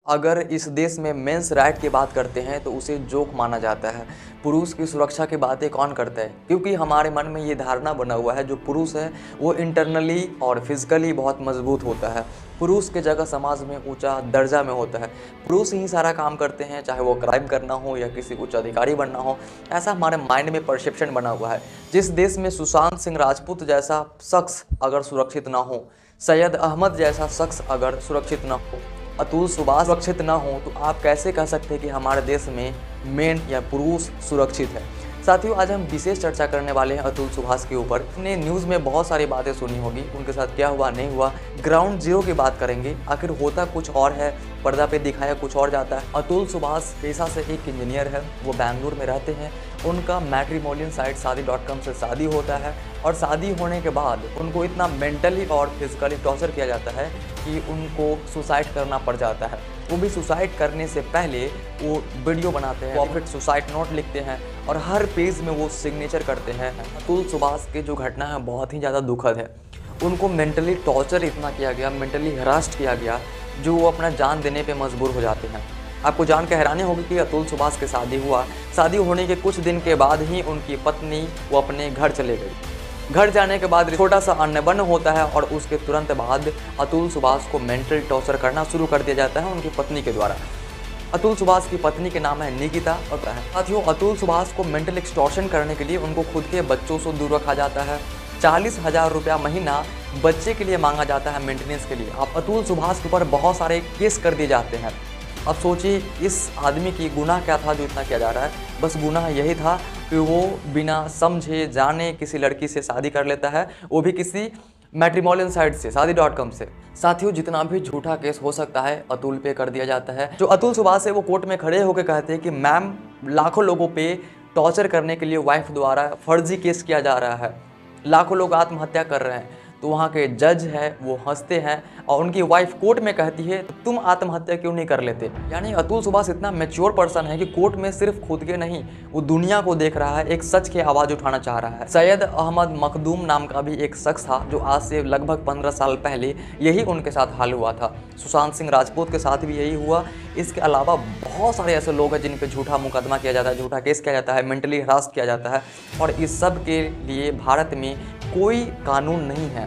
अगर इस देश में मेंस राइट की बात करते हैं तो उसे जोक माना जाता है। पुरुष की सुरक्षा की बातें कौन करता है? क्योंकि हमारे मन में ये धारणा बना हुआ है जो पुरुष है वो इंटरनली और फिजिकली बहुत मजबूत होता है। पुरुष की जगह समाज में ऊंचा दर्जा में होता है। पुरुष ही सारा काम करते हैं, चाहे वो क्राइम करना हो या किसी उच्च अधिकारी बनना हो। ऐसा हमारे माइंड में परसेप्शन बना हुआ है। जिस देश में सुशांत सिंह राजपूत जैसा शख्स अगर सुरक्षित ना हो, सैयद अहमद जैसा शख्स अगर सुरक्षित ना हो, अतुल सुभाष सुरक्षित ना हो, तो आप कैसे कह सकते हैं कि हमारे देश में मेन या पुरुष सुरक्षित है? साथियों, आज हम विशेष चर्चा करने वाले हैं अतुल सुभाष के ऊपर। आपने न्यूज़ में बहुत सारी बातें सुनी होगी, उनके साथ क्या हुआ नहीं हुआ, ग्राउंड जीरो की बात करेंगे। आखिर होता कुछ और है, पर्दा पे दिखाया कुछ और जाता है। अतुल सुभाष पेशा से एक इंजीनियर है, वो बेंगलुरु में रहते हैं। उनका मैट्रिमोनियल साइट शादी.com से शादी होता है और शादी होने के बाद उनको इतना मेंटली और फिजिकली टॉर्चर किया जाता है कि उनको सुसाइड करना पड़ जाता है। वो भी सुसाइड करने से पहले वो वीडियो बनाते हैं, प्रॉफिट सुसाइड नोट लिखते हैं और हर पेज में वो सिग्नेचर करते हैं। अतुल सुभाष की जो घटना है बहुत ही ज़्यादा दुखद है। उनको मेंटली टॉर्चर इतना किया गया, मेंटली हरास्ट किया गया, जो वो अपना जान देने पे मजबूर हो जाते हैं। आपको जान के हैरानी होगी कि अतुल सुभाष के शादी हुआ, शादी होने के कुछ दिन के बाद ही उनकी पत्नी वो अपने घर चले गई। घर जाने के बाद छोटा सा अन्नबन होता है और उसके तुरंत बाद अतुल सुभाष को मेंटल टॉर्चर करना शुरू कर दिया जाता है उनकी पत्नी के द्वारा। अतुल सुभाष की पत्नी के नाम है निकिता। और साथियों, अतुल सुभाष को मेंटल एक्सटॉर्शन करने के लिए उनको खुद के बच्चों से दूर रखा जाता है। 40,000 रुपया महीना बच्चे के लिए मांगा जाता है मेंटेनेंस के लिए। अब अतुल सुभाष के ऊपर बहुत सारे केस कर दिए जाते हैं। अब सोचिए इस आदमी की गुनाह क्या था जो इतना किया जा रहा है? बस गुनाह यही था कि वो बिना समझे जाने किसी लड़की से शादी कर लेता है, वो भी किसी मैट्रिमोनियल साइट से, शादी.com से। साथियों, जितना भी झूठा केस हो सकता है अतुल पे कर दिया जाता है। जो अतुल सुभाष है वो कोर्ट में खड़े होकर कहते हैं कि मैम, लाखों लोगों पे टॉर्चर करने के लिए वाइफ द्वारा फर्जी केस किया जा रहा है, लाखों लोग आत्महत्या कर रहे हैं। तो वहाँ के जज है वो हंसते हैं और उनकी वाइफ कोर्ट में कहती है तुम आत्महत्या क्यों नहीं कर लेते? यानी अतुल सुभाष इतना मैच्योर पर्सन है कि कोर्ट में सिर्फ खुद के नहीं, वो दुनिया को देख रहा है, एक सच की आवाज़ उठाना चाह रहा है। सैयद अहमद मखदूम नाम का भी एक शख्स था जो आज से लगभग 15 साल पहले यही उनके साथ हाल हुआ था। सुशांत सिंह राजपूत के साथ भी यही हुआ। इसके अलावा बहुत सारे ऐसे लोग हैं जिन पे झूठा मुकदमा किया जाता है, झूठा केस किया जाता है, मेंटली हरास किया जाता है और इस सब के लिए भारत में कोई कानून नहीं है।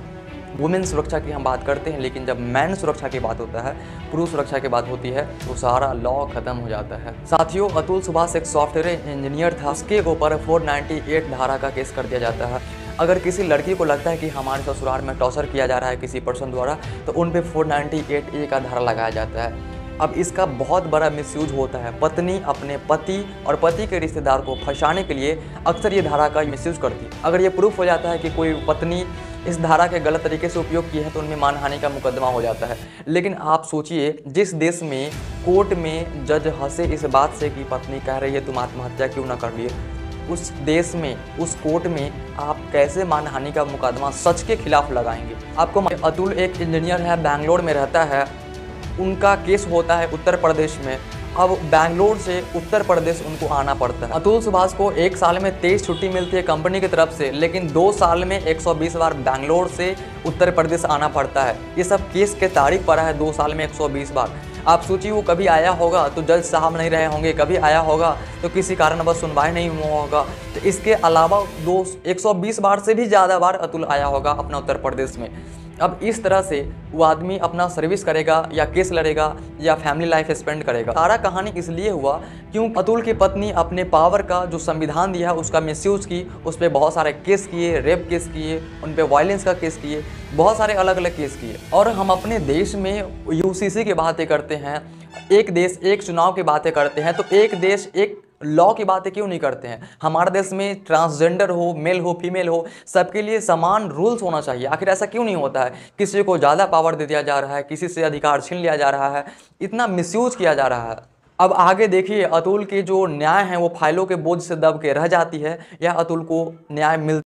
वुमेन सुरक्षा की हम बात करते हैं, लेकिन जब मैन सुरक्षा की बात होता है, पुरुष सुरक्षा की बात होती है, तो सारा लॉ खत्म हो जाता है। साथियों, अतुल सुभाष एक सॉफ्टवेयर इंजीनियर था, उसके ऊपर 498 धारा का केस कर दिया जाता है। अगर किसी लड़की को लगता है कि हमारे ससुराल में टॉर्चर किया जा रहा है किसी पर्सन द्वारा, तो उन पे 498A का धारा लगाया जाता है। अब इसका बहुत बड़ा मिसयूज होता है। पत्नी अपने पति और पति के रिश्तेदार को फंसाने के लिए अक्सर ये धारा का मिसयूज करती है। अगर ये प्रूफ हो जाता है कि कोई पत्नी इस धारा के गलत तरीके से उपयोग किया है तो उनमें मानहानि का मुकदमा हो जाता है। लेकिन आप सोचिए, जिस देश में कोर्ट में जज हंसे इस बात से कि पत्नी कह रही है तुम आत्महत्या क्यों ना कर लिए, उस देश में, उस कोर्ट में आप कैसे मानहानि का मुकदमा सच के खिलाफ लगाएंगे? आपको अतुल एक इंजीनियर है, बेंगलोर में रहता है। उनका केस होता है उत्तर प्रदेश में। अब बेंगलोर से उत्तर प्रदेश उनको आना पड़ता है। अतुल सुभाष को एक साल में 23 छुट्टी मिलती है कंपनी की तरफ से, लेकिन 2 साल में 120 बार बेंगलोर से उत्तर प्रदेश आना पड़ता है। ये सब केस के तारीख पड़ा है 2 साल में 120 बार। आप सोचिए, वो कभी आया होगा तो जज साहब नहीं रहे होंगे, कभी आया होगा तो किसी कारणवश सुनवाई नहीं हुआ होगा। तो इसके अलावा 120 बार से भी ज़्यादा बार अतुल आया होगा अपना उत्तर प्रदेश में। अब इस तरह से वो आदमी अपना सर्विस करेगा या केस लड़ेगा या फैमिली लाइफ स्पेंड करेगा। सारा कहानी इसलिए हुआ क्यों अतुल की पत्नी अपने पावर का जो संविधान दिया है उसका मिसयूज की, उस पर बहुत सारे केस किए, रेप केस किए, उन पर वायलेंस का केस किए, बहुत सारे अलग अलग केस किए। और हम अपने देश में यूसीसी की बातें करते हैं, एक देश एक चुनाव की बातें करते हैं, तो एक देश एक लॉ की बातें क्यों नहीं करते हैं? हमारे देश में ट्रांसजेंडर हो, मेल हो, फीमेल हो, सबके लिए समान रूल्स होना चाहिए। आखिर ऐसा क्यों नहीं होता है? किसी को ज़्यादा पावर दे दिया जा रहा है, किसी से अधिकार छीन लिया जा रहा है, इतना मिसयूज किया जा रहा है। अब आगे देखिए, अतुल के जो न्याय है वो फाइलों के बोझ से दब के रह जाती है या अतुल को न्याय मिल